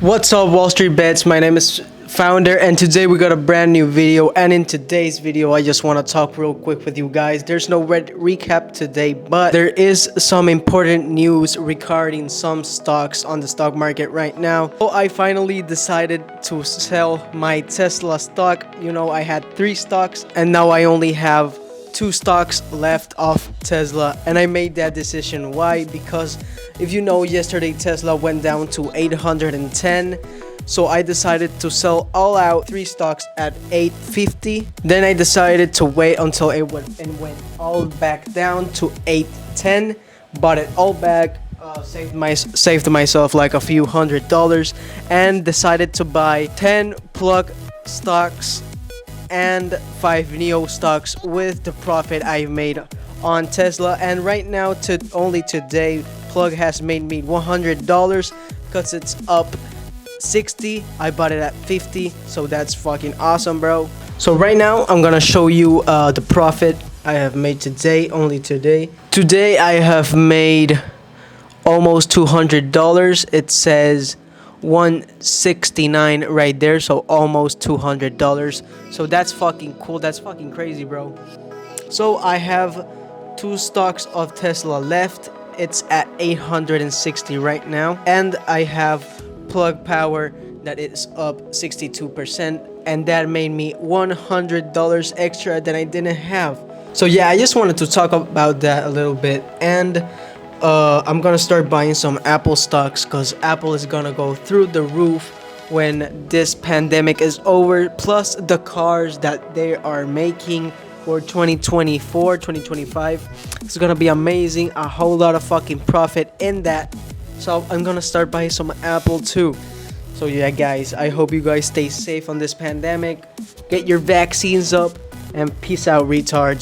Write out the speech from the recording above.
What's up, Wall Street Bets? My name is Founder, and today we got a brand new video. And in today's video, I just want to talk real quick with you guys. There's no red recap today, but there is some important news regarding some stocks on the stock market right now. So I finally decided to sell my Tesla stock. You know, I had 3 stocks, and now I only have 2 stocks left of Tesla, and I made that decision. Why? Because if you know, yesterday Tesla went down to 810, so I decided to sell all out 3 stocks at 850. Then I decided to wait until it went all back down to 810, bought it all back, saved myself like a few $100s, and decided to buy 10 plug stocks and 5 Neo stocks with the profit I made on Tesla. And right now, only today, plug has made me $100 because it's up 60. I bought it at 50, so that's fucking awesome, bro. So right now I'm gonna show you the profit I have made today. Only today I have made almost $200. It says 169 right there, so almost $200. So that's fucking cool. That's fucking crazy, bro. So I have 2 stocks of Tesla left. It's at 860 right now, and I have plug power that is up 62%, and that made me $100 extra that I didn't have. So yeah, I just wanted to talk about that a little bit. And I'm gonna start buying some Apple stocks because Apple is gonna go through the roof when this pandemic is over. Plus the cars that they are making for 2024, 2025, it's gonna be amazing. A whole lot of fucking profit in that. So I'm gonna start buying some Apple too. So yeah, guys, I hope you guys stay safe on this pandemic. Get your vaccines up, and peace out, retards.